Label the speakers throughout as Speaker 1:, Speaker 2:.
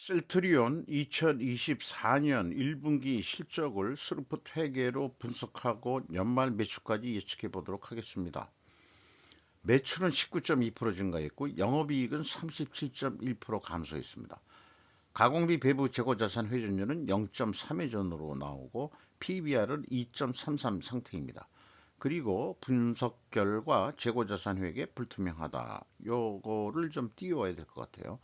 Speaker 1: 셀트리온 2024년 1분기 실적을 스루프트 회계로 분석하고 연말 매출까지 예측해 보도록 하겠습니다. 매출은 19.2% 증가했고 영업이익은 37.1% 감소했습니다. 가공비 배부 재고자산 회전율은 0.3회전으로 나오고 PBR은 2.33 상태입니다. 그리고 분석 결과 재고자산 회계 불투명하다. 요거를 좀 띄워야 될 것 같아요.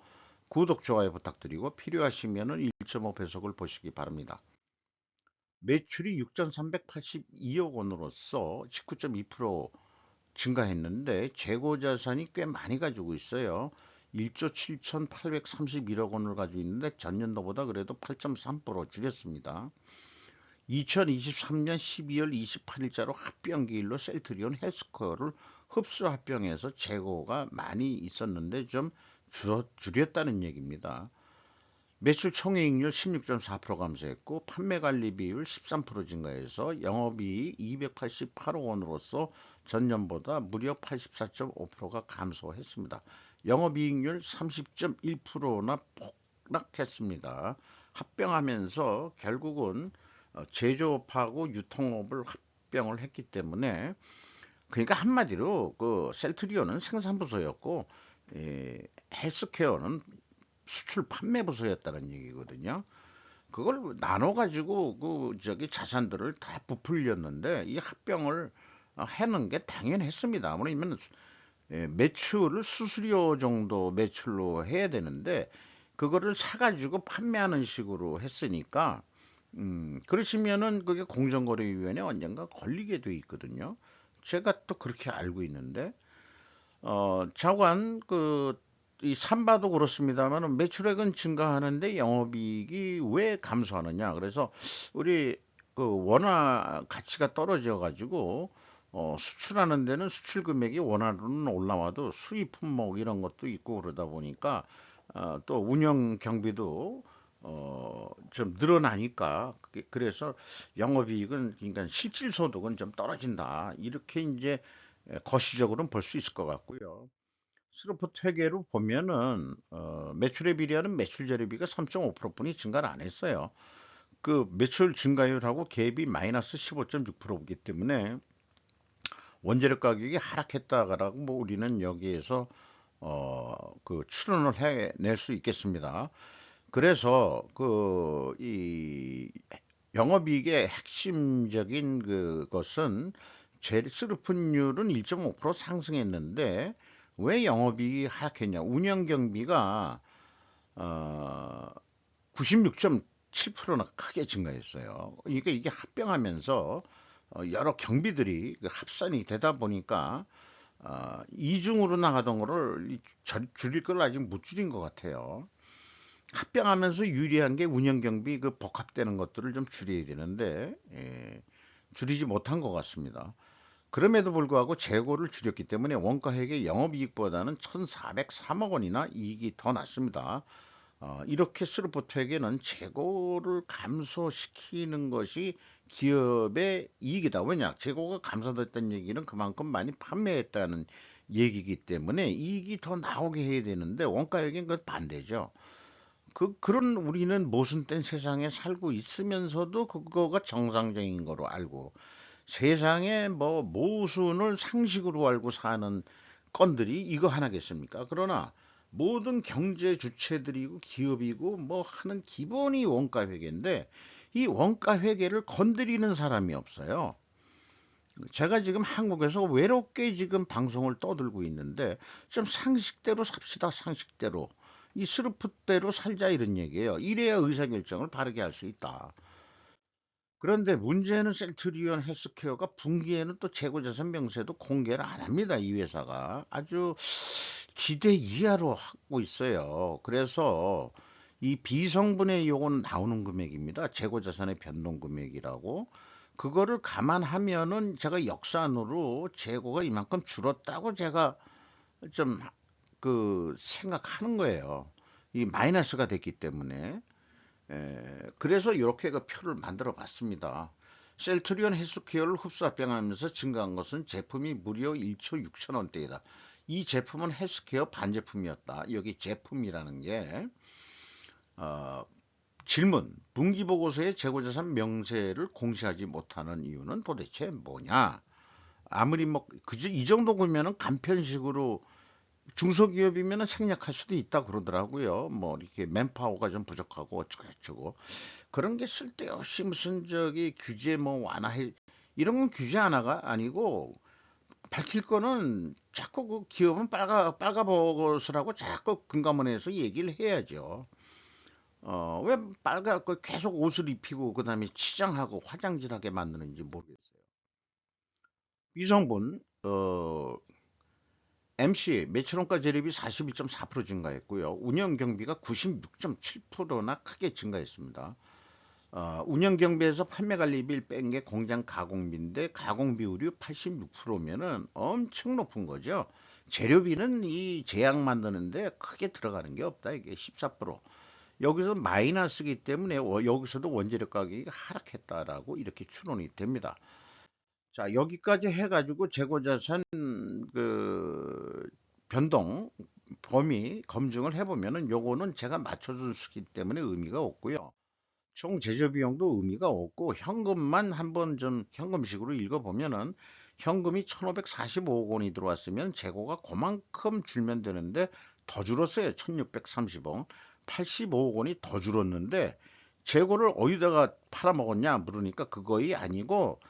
Speaker 1: 구독, 좋아요 부탁드리고 필요하시면 1.5배속을 보시기 바랍니다. 매출이 6,382억 원으로서 19.2% 증가했는데 재고자산이 꽤 많이 가지고 있어요. 1조 7,831억 원을 가지고 있는데 전년도보다 그래도 8.3% 줄였습니다. 2023년 12월 28일자로 합병기일로 셀트리온 헬스코어를 흡수 합병해서 재고가 많이 있었는데 좀 줄였다는 얘기입니다. 매출 총이익률 16.4% 감소했고 판매 관리 비율 13% 증가해서 영업이익 288억 원으로서 전년보다 무려 84.5%가 감소했습니다. 영업이익률 30.1%나 폭락했습니다. 합병하면서 결국은 제조업하고 유통업을 합병을 했기 때문에 그러니까 한마디로 그 셀트리온은 생산부서였고 헬스케어는 수출 판매 부서였다는 얘기거든요. 그걸 나눠 가지고 그 저기 자산들을 다 부풀렸는데 이 합병을 해는 게 당연했습니다. 왜냐면 매출을 수수료 정도 매출로 해야 되는데 그거를 사가지고 판매하는 식으로 했으니까 그러시면은 그게 공정거래위원회 언젠가 걸리게 돼 있거든요. 제가 또 그렇게 알고 있는데 자관 이 삼바도 그렇습니다만 매출액은 증가하는데 영업이익이 왜 감소하느냐. 그래서 우리 그 원화 가치가 떨어져 가지고 수출하는 데는 수출 금액이 원화로는 올라와도 수입 품목 이런 것도 있고 그러다 보니까 또 운영 경비도 좀 늘어나니까 그래서 영업이익은 그러니까 실질 소득은 좀 떨어진다. 이렇게 이제 거시적으로는 볼 수 있을 것 같고요. 스로프트 회계로 보면은 매출에 비례하는 매출 재료비가 3.5%뿐이 증가를 안 했어요. 그 매출 증가율하고 갭이 마이너스 15.6%이기 때문에 원재료 가격이 하락했다라고 뭐 우리는 여기에서 그 추론을 해낼 수 있겠습니다. 그래서 그 이 영업이익의 핵심적인 그것은 재료수급분율은 1.5% 상승했는데 왜 영업이익이 하락했냐? 운영 경비가 어, 96.7%나 크게 증가했어요. 그러니까 이게 합병하면서 여러 경비들이 그 합산이 되다 보니까 이중으로 나가던 거를 줄일 걸 아직 못 줄인 것 같아요. 합병하면서 유리한 게 운영 경비 그 복합되는 것들을 좀 줄여야 되는데 줄이지 못한 것 같습니다. 그럼에도 불구하고 재고를 줄였기 때문에 원가액의 영업이익보다는 1,403억 원이나 이익이 더 났습니다. 이렇게 스루포트에게는 재고를 감소시키는 것이 기업의 이익이다. 왜냐? 재고가 감소됐다는 얘기는 그만큼 많이 판매했다는 얘기이기 때문에 이익이 더 나오게 해야 되는데 원가액은 그 반대죠. 그런 우리는 모순된 세상에 살고 있으면서도 그거가 정상적인 거로 알고 세상에 뭐 모순을 상식으로 알고 사는 건들이 이거 하나겠습니까? 그러나 모든 경제 주체들이고 기업이고 뭐 하는 기본이 원가 회계인데 이 원가 회계를 건드리는 사람이 없어요. 제가 지금 한국에서 외롭게 지금 방송을 떠들고 있는데 좀 상식대로 삽시다, 상식대로. 이 스루프대로 살자 이런 얘기예요. 이래야 의사결정을 바르게 할 수 있다. 그런데 문제는 셀트리온 헬스케어가 분기에는 또 재고자산 명세도 공개를 안 합니다. 이 회사가 아주 기대 이하로 하고 있어요. 그래서 이 비성분의 요건 나오는 금액입니다. 재고자산의 변동 금액이라고. 그거를 감안하면은 제가 역산으로 재고가 이만큼 줄었다고 제가 좀 그 생각하는 거예요. 이 마이너스가 됐기 때문에. 그래서 이렇게 그 표를 만들어 봤습니다. 셀트리온 헬스케어를 흡수 합병하면서 증가한 것은 제품이 무려 1초 6천 원대이다. 이 제품은 헬스케어 반제품이었다. 여기 제품이라는 게 어, 질문. 분기보고서에 재고자산 명세를 공시하지 못하는 이유는 도대체 뭐냐? 아무리 뭐, 그저 이 정도 보면은 간편식으로 중소기업이면은 생략할 수도 있다 그러더라고요. 뭐, 이렇게 맨파워가 좀 부족하고 어쩌고저쩌고. 그런 게 쓸데없이 무슨 저기 규제 뭐 완화해, 이런 건 규제 하나가 아니고, 밝힐 거는 자꾸 그 기업은 빨가벗으라고 자꾸 금감원에서 얘기를 해야죠. 왜 빨갛고 계속 옷을 입히고 그다음에 치장하고 화장질하게 만드는지 모르겠어요. 이성분 MC 매출원가 재료비 41.4% 증가했고요. 운영 경비가 96.7%나 크게 증가했습니다. 운영 경비에서 판매 관리비를 뺀 게 공장 가공비인데 가공 비율이 86%면은 엄청 높은 거죠. 재료비는 이 제약 만드는데 크게 들어가는 게 없다. 이게 14%. 여기서 마이너스기 때문에 여기서도 원재료 가격이 하락했다라고 이렇게 추론이 됩니다. 자, 여기까지 해가지고 재고자산 그 변동 범위 검증을 해보면은 요거는 제가 맞춰준 수기 때문에 의미가 없고요. 총 제조 비용도 의미가 없고 현금만 한번 좀 현금식으로 읽어보면은 현금이 1,545억 원이 들어왔으면 재고가 그만큼 줄면 되는데 더 줄었어요. 1,630억. 85억 원이 더 줄었는데 재고를 어디다가 팔아먹었냐 물으니까 그거이 아니고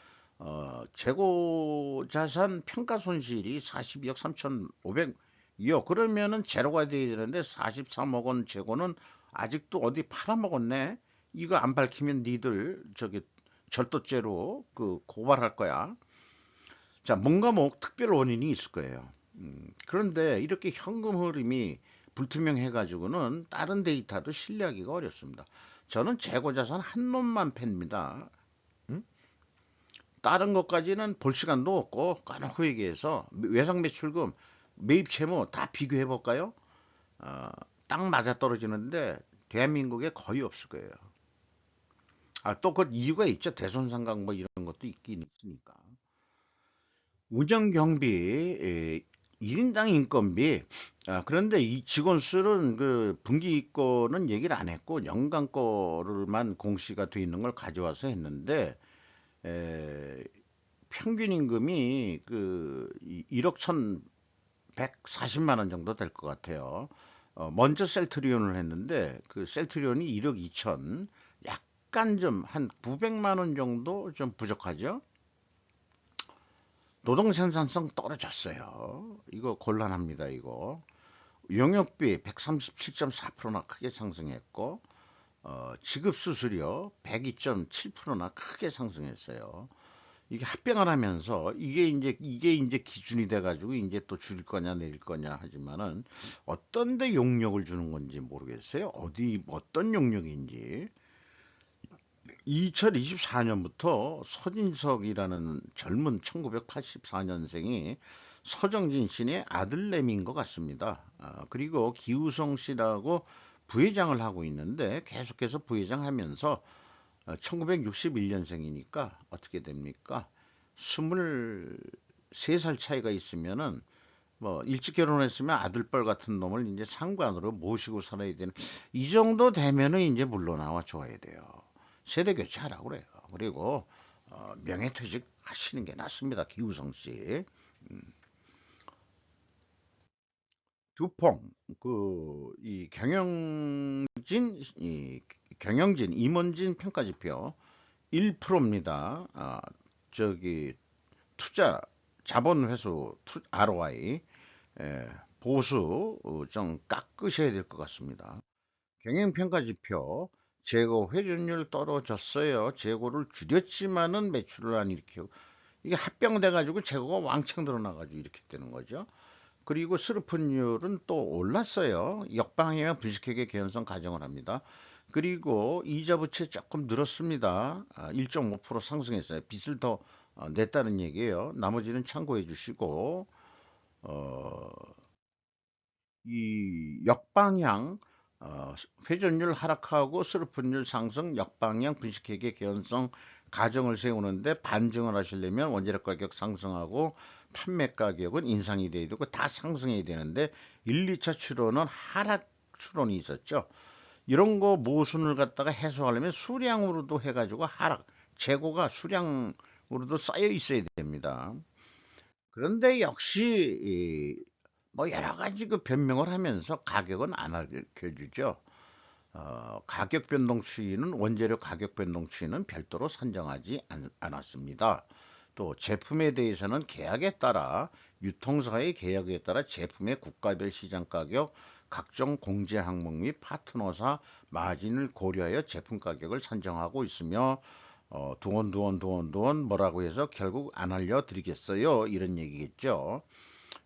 Speaker 1: 재고 자산 평가 손실이 42억 3,500이요. 그러면은 제로가 돼야 되는데 43억 원 재고는 아직도 어디 팔아먹었네. 이거 안 밝히면 니들 저기 절도죄로 그 고발할 거야. 자, 뭔가 뭐 특별 원인이 있을 거예요. 그런데 이렇게 현금 흐름이 불투명해가지고는 다른 데이터도 신뢰하기가 어렵습니다. 저는 재고자산 한 놈만 팹니다. 음? 다른 것까지는 볼 시간도 없고 까놓고 얘기해서 외상 매출금, 매입 채무 다 비교해 볼까요? 어, 딱 맞아 떨어지는데 대한민국에 거의 없을 거예요. 또 그 이유가 있죠. 대손상각 뭐 이런 것도 있긴 있으니까. 운영 경비, 1인당 인건비. 그런데 이 직원 수는 그 분기 거는 얘기를 안 했고 연간 거를만 공시가 돼 있는 걸 가져와서 했는데 에, 평균 임금이 그 1억 1,140만 원 정도 될 것 같아요. 먼저 셀트리온을 했는데 그 셀트리온이 1억 2천, 약간 좀 한 900만 원 정도 좀 부족하죠. 노동 생산성 떨어졌어요. 이거 곤란합니다, 이거. 용역비 137.4%나 크게 상승했고, 지급 수수료 102.7%나 크게 상승했어요. 이게 합병을 하면서 이게 이제 기준이 돼가지고 이제 또 줄일 거냐 내릴 거냐 하지만은 어떤 데 용역을 주는 건지 모르겠어요. 어디 어떤 용역인지. 2024년부터 서진석이라는 젊은 1984년생이 서정진 씨의 아들내미인 것 같습니다. 그리고 기우성 씨라고 부회장을 하고 있는데 계속해서 부회장 하면서 1961년생이니까 어떻게 됩니까? 23살 차이가 있으면은 뭐 일찍 결혼했으면 아들뻘 같은 놈을 이제 상관으로 모시고 살아야 되는 이 정도 되면은 이제 물러나와 줘야 돼요. 세대 교체하라고 그래요. 그리고 명예퇴직 하시는 게 낫습니다. 기우성 씨. 두펑 이 경영진 임원진 평가지표 1%입니다. 저기 투자 자본 회수 ROI 보수 좀 깎으셔야 될 것 같습니다. 경영평가지표 재고 회전율 떨어졌어요. 재고를 줄였지만은 매출을 안 일으키고 이게 합병돼 가지고 재고가 왕창 드러나 가지고 이렇게 되는 거죠. 그리고 스루픈율은 또 올랐어요. 역방향 분식회계 개연성 가정을 합니다. 그리고 이자 부채 조금 늘었습니다. 1.5% 상승했어요. 빚을 더 냈다는 얘기예요. 나머지는 참고해 주시고 어, 이 역방향 회전율 하락하고 스루픈율 상승, 역방향 분식회계 개연성 가정을 세우는데 반증을 하시려면 원재료 가격 상승하고 판매 가격은 인상이 돼야 되고 다 상승해야 되는데 1, 2차 추론은 하락 추론이 있었죠. 이런 거 모순을 갖다가 해소하려면 수량으로도 해가지고 하락, 재고가 수량으로도 쌓여 있어야 됩니다. 그런데 역시 뭐 여러 가지 그 변명을 하면서 가격은 안 알려주죠. 가격 변동 추이는 원재료 가격 변동 추이는 별도로 산정하지 않았습니다. 또 제품에 대해서는 계약에 따라 유통사의 계약에 따라 제품의 국가별 시장 가격, 각종 공제 항목 및 파트너사 마진을 고려하여 제품 가격을 산정하고 있으며 두원 뭐라고 해서 결국 안 알려드리겠어요. 이런 얘기겠죠.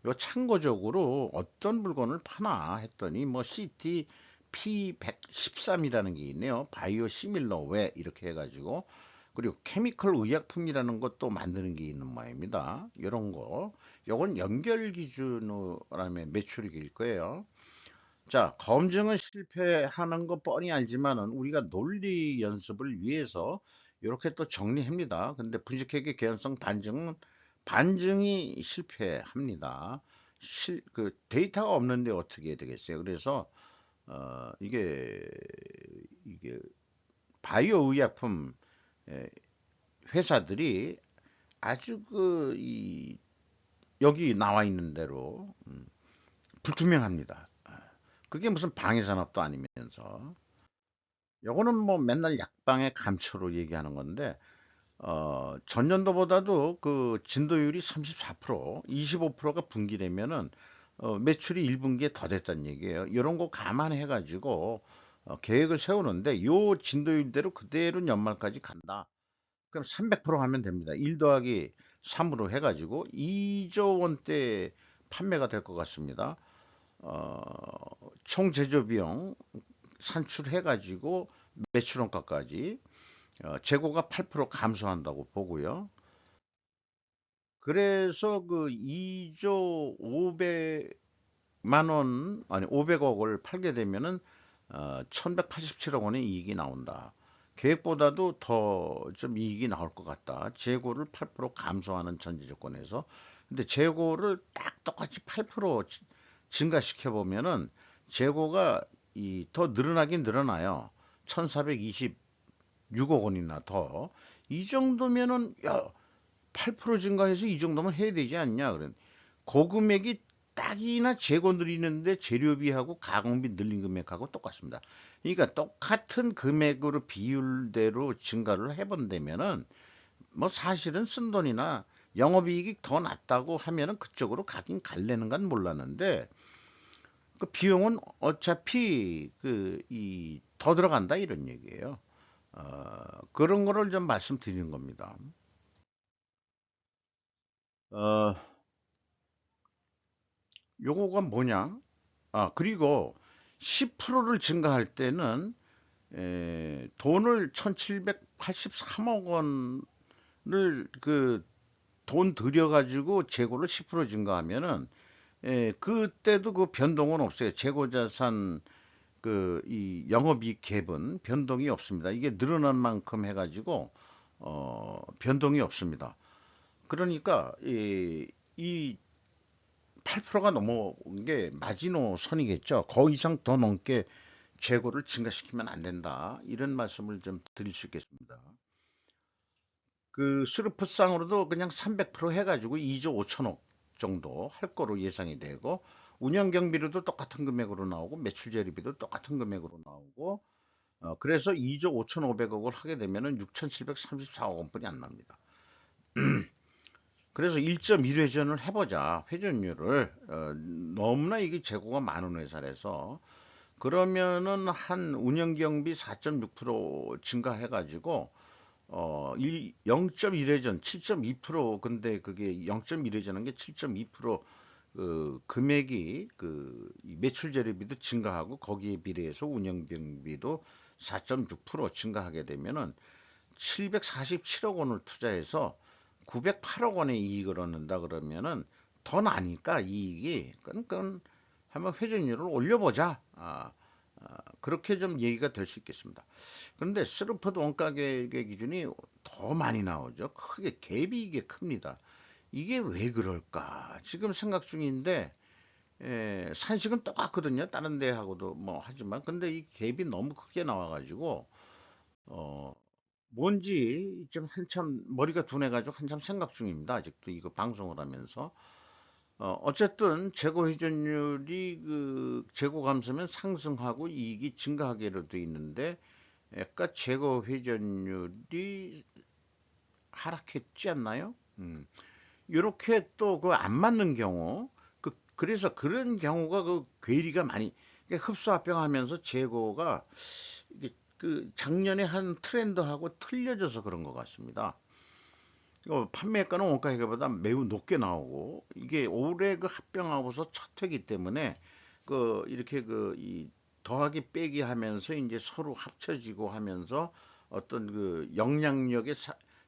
Speaker 1: 요 참고적으로 어떤 물건을 파나 했더니 뭐 CT P113이라는 게 있네요. 바이오 시밀러 웨 이렇게 해가지고 그리고 케미컬 의약품이라는 것도 만드는 게 있는 모양입니다. 이런 거 요건 연결 기준으로 하면 매출액일 거예요. 자, 검증은 실패하는 거 뻔히 알지만은 우리가 논리 연습을 위해서 이렇게 또 정리합니다. 근데 분식회계 개연성 반증이 실패합니다. 그 데이터가 없는데 어떻게 해야 되겠어요? 그래서 이게 바이오 의약품 에, 회사들이 아주 여기 나와 있는 대로 불투명합니다. 그게 무슨 방해산업도 아니면서. 요거는 뭐 맨날 약방의 감초로 얘기하는 건데, 전년도보다도 그 진도율이 34%, 25%가 분기되면은, 매출이 1분기에 더 됐다는 얘기예요. 이런 거 감안해가지고, 계획을 세우는데, 요 진도율대로 그대로 연말까지 간다. 그럼 300% 하면 됩니다. 1 더하기 3으로 해가지고 2조 원대 판매가 될 것 같습니다. 어, 총 제조 비용 산출해가지고 매출원가까지 재고가 8% 감소한다고 보고요. 그래서 그 2조 500만 원, 아니 500억을 팔게 되면은 1187억 원의 이익이 나온다. 계획보다도 더 좀 이익이 나올 것 같다. 재고를 8% 감소하는 전제 조건에서. 근데 재고를 딱 똑같이 8% 증가시켜 보면은 재고가 더 늘어나긴 늘어나요. 1426억 원이나 더. 이 정도면은 야, 8% 증가해서 이 정도면 해야 되지 않냐. 그런 고금액이 딱이나 재고 늘리는데 재료비하고 가공비 늘린 금액하고 똑같습니다. 그러니까 똑같은 금액으로 비율대로 증가를 해본다면은 뭐 사실은 쓴 돈이나 영업이익이 더 낮다고 하면은 그쪽으로 가긴 갈래는 건 몰랐는데 그 비용은 어차피 더 들어간다 이런 얘기예요. 그런 거를 좀 말씀드리는 겁니다. 어, 요거가 뭐냐? 그리고 10%를 증가할 때는 돈을 1783억 원을 그 돈 들여가지고 재고를 10% 증가하면은 그때도 그 변동은 없어요. 재고자산 이 영업이익 갭은 변동이 없습니다. 이게 늘어난 만큼 해가지고 변동이 없습니다. 그러니까 이 8%가 넘어온 게 마지노선이겠죠. 그 이상 더 넘게 재고를 증가시키면 안 된다. 이런 말씀을 좀 드릴 수 있겠습니다. 그 스루프상으로도 그냥 300% 해가지고 2조 5천억 정도 할 거로 예상이 되고 운영 경비료도 똑같은 금액으로 나오고 매출 재료비도 똑같은 금액으로 나오고 그래서 2조 5,500억을 하게 되면은 6,734억 원뿐이 안 납니다. 그래서 1.1회전을 해보자 회전율을 너무나 이게 재고가 많은 회사라서 그러면은 한 운영 경비 4.6% 증가해가지고 0.1회전 7.2% 근데 그게 0.1회전한 게 7.2% 금액이 매출 재료비도 증가하고 거기에 비례해서 운영 경비도 4.6% 증가하게 되면은 747억 원을 투자해서 908억 원의 이익을 얻는다 그러면은 더 나니까 이익이 끈끈 한번 회전율을 올려보자. 그렇게 좀 얘기가 될 수 있겠습니다. 그런데 스루퍼드 원가 계획의 기준이 더 많이 나오죠. 크게 갭이 이게 큽니다. 이게 왜 그럴까? 지금 생각 중인데 산식은 똑같거든요. 다른 데하고도 뭐 하지만 근데 이 갭이 너무 크게 나와가지고 어, 뭔지 좀 한참 머리가 둔해가지고 한참 생각 중입니다. 아직도 이거 방송을 하면서. 어쨌든 재고 회전율이 그 재고 감소면 상승하고 이익이 증가하게로 돼 있는데 아까 재고 회전율이 하락했지 않나요? 이렇게 또 그 안 맞는 경우 그래서 그런 경우가 그 괴리가 많이 흡수합병하면서 재고가 이게 그 작년에 한 트렌드하고 틀려져서 그런 것 같습니다. 판매가는 원가 회계보다 매우 높게 나오고 이게 올해 그 합병하고서 첫 회기 때문에 그 이렇게 그 이 더하기 빼기 하면서 이제 서로 합쳐지고 하면서 어떤 그 영향력의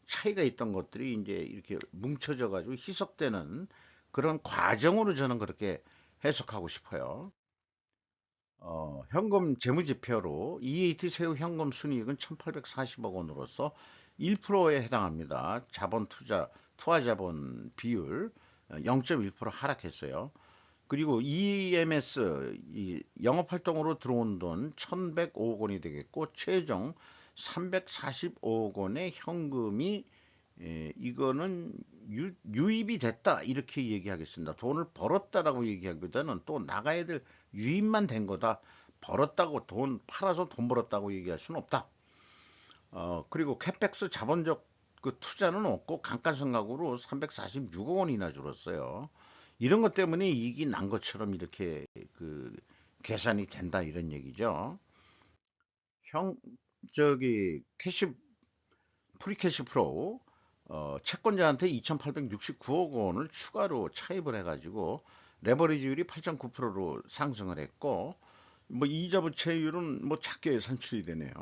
Speaker 1: 차이가 있던 것들이 이제 이렇게 뭉쳐져 가지고 희석되는 그런 과정으로 저는 그렇게 해석하고 싶어요. 현금 재무지표로 EAT 세후 현금 순이익은 1,840억 원으로서 1%에 해당합니다. 투하 자본 비율 0.1% 하락했어요. 그리고 EMS 영업 활동으로 들어온 돈 1,105억 원이 되겠고 최종 345억 원의 현금이 이거는 유입이 됐다 이렇게 얘기하겠습니다. 돈을 벌었다라고 얘기하기보다는 또 나가야 될 유입만 된 거다. 벌었다고 돈 팔아서 돈 벌었다고 얘기할 수는 없다. 그리고 캐펙스 자본적 그 투자는 없고 감가상각으로 346억 원이나 줄었어요. 이런 것 때문에 이익이 난 것처럼 이렇게 그 계산이 된다 이런 얘기죠. 형 저기 프리캐시 프로 채권자한테 2,869억 원을 추가로 차입을 해가지고 레버리지율이 8.9%로 상승을 했고 뭐 이자 부채율은 뭐 작게 산출이 되네요.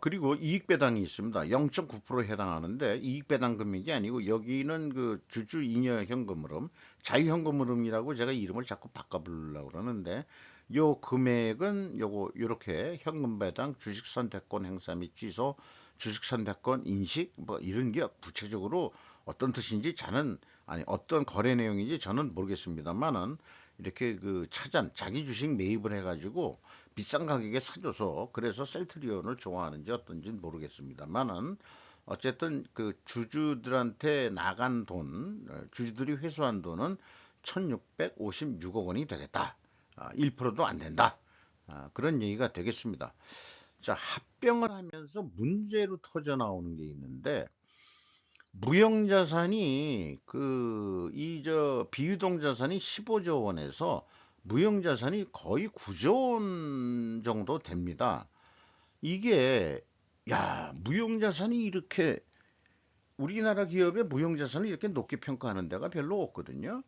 Speaker 1: 그리고 이익 배당이 있습니다. 0.9%에 해당하는데 이익 배당 금액이 아니고 여기는 그 주주 잉여 현금흐름, 자유 현금흐름이라고 제가 이름을 자꾸 바꿔 부르려고 그러는데 요 금액은 요거 요렇게 현금 배당, 주식 선택권 행사 및 취소, 주식 선택권 인식 뭐 이런 게 구체적으로 어떤 뜻인지 저는 아니 어떤 거래 내용인지 저는 모르겠습니다만은 이렇게 그 자기 주식 매입을 해가지고 비싼 가격에 사줘서 그래서 셀트리온을 좋아하는지 어떤지는 모르겠습니다만은 어쨌든 그 주주들한테 나간 돈, 주주들이 회수한 돈은 1656억 원이 되겠다. 1%도 안 된다. 그런 얘기가 되겠습니다. 자, 합병을 하면서 문제로 터져 나오는 게 있는데 무형자산이 비유동 자산이 15조 원에서 무형자산이 거의 9조 원 정도 됩니다. 이게 무형자산이 이렇게 우리나라 기업의 무형자산을 이렇게 높게 평가하는 데가 별로 없거든요.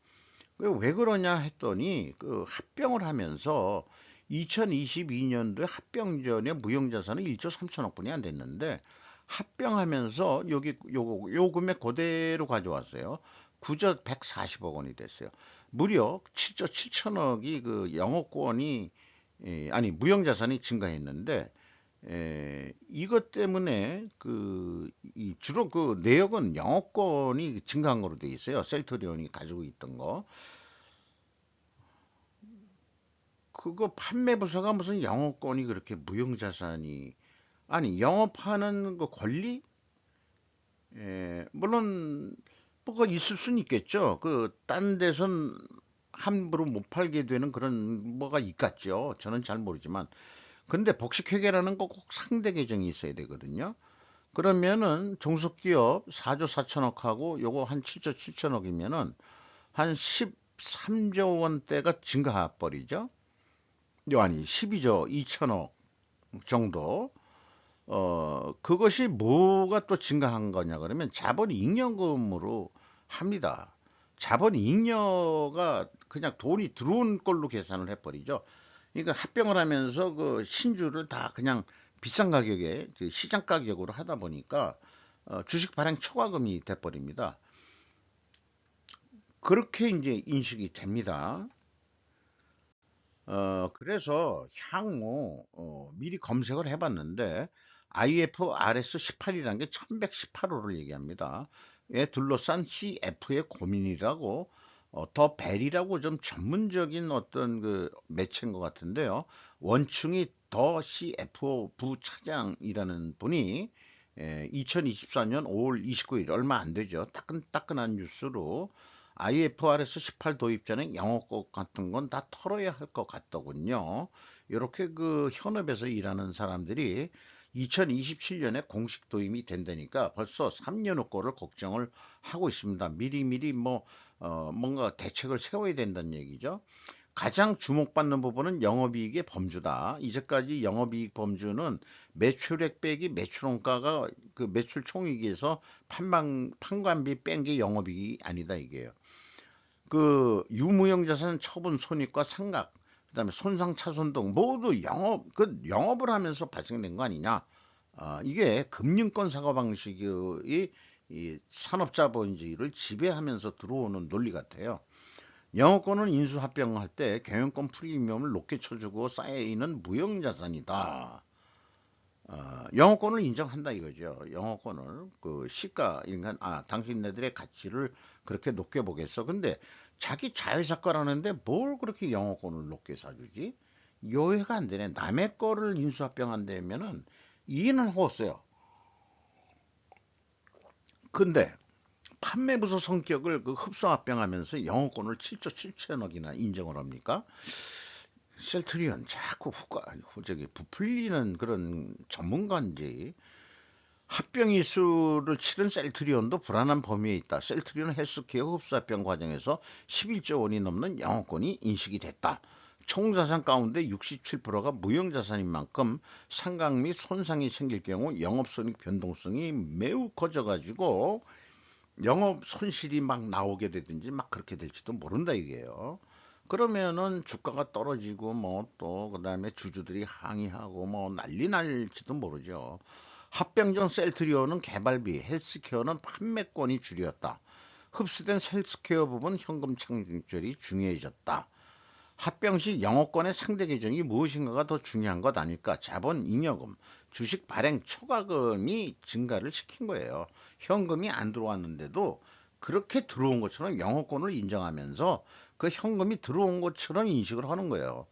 Speaker 1: 왜 그러냐 했더니 그 합병을 하면서 2022년도에 합병 전에 무형자산은 1조 3천억 분이 안 됐는데 합병하면서 요 금액 그대로 가져왔어요. 9조 140억 원이 됐어요. 무려 7조 7천억이 그 영업권이 아니 무형자산이 증가했는데 이것 때문에 주로 그 내역은 영업권이 증가한 거로 돼 있어요. 셀트리온이 가지고 있던 거. 그거 판매 부서가 무슨 영업권이 그렇게 무형자산이 아니 영업하는 그 권리? 물론 뭐가 있을 수는 있겠죠. 그 딴 데선 함부로 못 팔게 되는 그런 뭐가 있겠죠. 저는 잘 모르지만 근데 복식회계라는 거 꼭 상대 계정이 있어야 되거든요. 그러면은 종속기업 4조 4천억하고 요거 한 7조 7천억이면은 한 13조 원대가 증가해 버리죠. 아니 12조 2천억 정도. 그것이 뭐가 또 증가한 거냐 그러면 자본잉여금으로 합니다. 자본잉여가 그냥 돈이 들어온 걸로 계산을 해버리죠. 그러니까 합병을 하면서 그 신주를 다 그냥 비싼 가격에 시장 가격으로 하다 보니까 주식 발행 초과금이 돼버립니다. 그렇게 이제 인식이 됩니다. 그래서 향후 미리 검색을 해봤는데 IFRS 18이라는 게 1118호를 얘기합니다. 에 둘러싼 CF의 고민이라고 더 벨이라고 좀 전문적인 어떤 그 매체인 것 같은데요. 원충이 더 CFO 부차장이라는 분이 2024년 5월 29일 얼마 안 되죠. 따끈따끈한 뉴스로 IFRS 18 도입 전에 영어권 같은 건 다 털어야 할 것 같더군요. 이렇게 그 현업에서 일하는 사람들이 2027년에 공식 도입이 된다니까 벌써 3년 후 거를 걱정을 하고 있습니다. 미리미리 뭔가 대책을 세워야 된다는 얘기죠. 가장 주목받는 부분은 영업이익의 범주다. 이제까지 영업이익 범주는 매출액 빼기 매출원가가 그 매출 총액에서 판관비 뺀 게 영업이익이 아니다 이게요. 그 유무형자산 처분 손익과 상각, 그다음에 손상 차손 등 모두 영업을 하면서 발생된 거 아니냐? 이게 금융권 사고 방식이 이 산업자본주의를 지배하면서 들어오는 논리 같아요. 영어권은 인수합병할 때 경영권 프리미엄을 높게 쳐주고 쌓여있는 무형자산이다. 영어권을 인정한다 이거죠. 영어권을 그 시가 인간 당신네들의 가치를 그렇게 높게 보겠어. 근데 자기 자회사과라는데 뭘 그렇게 영어권을 높게 사주지? 이해가 안 되네. 남의 거를 인수합병한다면은 이해는 하고 있어요. 근데 판매부서 성격을 그 흡수합병하면서 영어권을 7조 7천억이나 인정을 합니까? 셀트리온 자꾸 저기 부풀리는 그런 전문가인지 합병 이수를 치른 셀트리온도 불안한 범위에 있다. 셀트리온 헬스케어 흡수합병 과정에서 11조 원이 넘는 영업권이 인식이 됐다. 총자산 가운데 67%가 무형자산인 만큼 상각 및 손상이 생길 경우 영업손익 변동성이 매우 커져가지고 영업 손실이 막 나오게 되든지 막 그렇게 될지도 모른다 이게요. 그러면은 주가가 떨어지고 뭐 또 그다음에 주주들이 항의하고 뭐 난리 날지도 모르죠. 합병전 셀트리온은 개발비, 헬스케어는 판매권이 줄였다. 흡수된 헬스케어 부분 현금 창출이 중요해졌다. 합병 시 영업권의 상대 계정이 무엇인가가 더 중요한 것 아닐까? 자본 잉여금, 주식 발행 초과금이 증가를 시킨 거예요. 현금이 안 들어왔는데도 그렇게 들어온 것처럼 영업권을 인정하면서 그 현금이 들어온 것처럼 인식을 하는 거예요.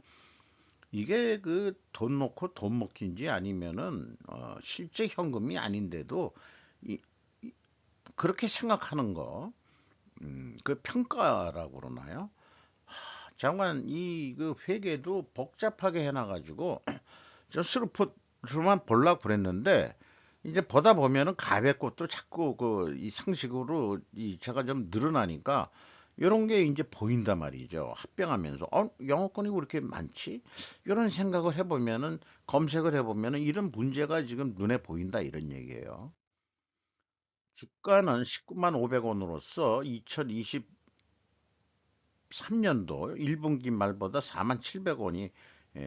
Speaker 1: 이게 그 돈 놓고 돈 먹기인지 아니면은 실제 현금이 아닌데도 이- 그렇게 생각하는 거, 그 평가라고 그러나요? 장관 이 그 회계도 복잡하게 해놔가지고 저 스루포트만 보려고 그랬는데 이제 보다 보면은 가베 것도 자꾸 그 이 상식으로 이 제가 좀 늘어나니까 이런 게 이제 보인단 말이죠. 합병하면서 영어권이 왜 이렇게 많지? 이런 생각을 해보면은 검색을 해보면은 이런 문제가 지금 눈에 보인다 이런 얘기예요. 주가는 19만 500원으로서 2023년도 1분기 말보다 4만 700원이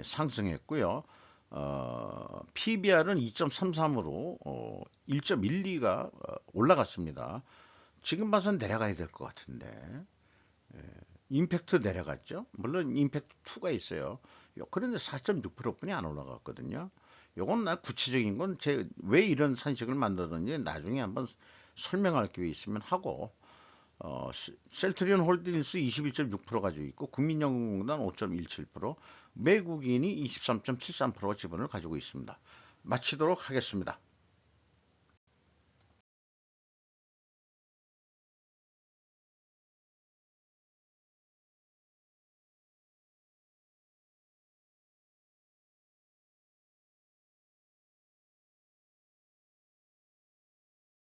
Speaker 1: 상승했고요. PBR은 2.33으로 1.12가 올라갔습니다. 지금 봐선 내려가야 될 것 같은데. 임팩트 내려갔죠. 물론 임팩트 2가 있어요. 그런데 4.6%뿐이 안 올라갔거든요. 요건 나 구체적인 건 왜 이런 산식을 만들었는지 나중에 한번 설명할 기회 있으면 하고 셀트리온 홀딩스 21.6% 가지고 있고 국민연금공단 5.17%, 외국인이 23.73% 지분을 가지고 있습니다. 마치도록 하겠습니다.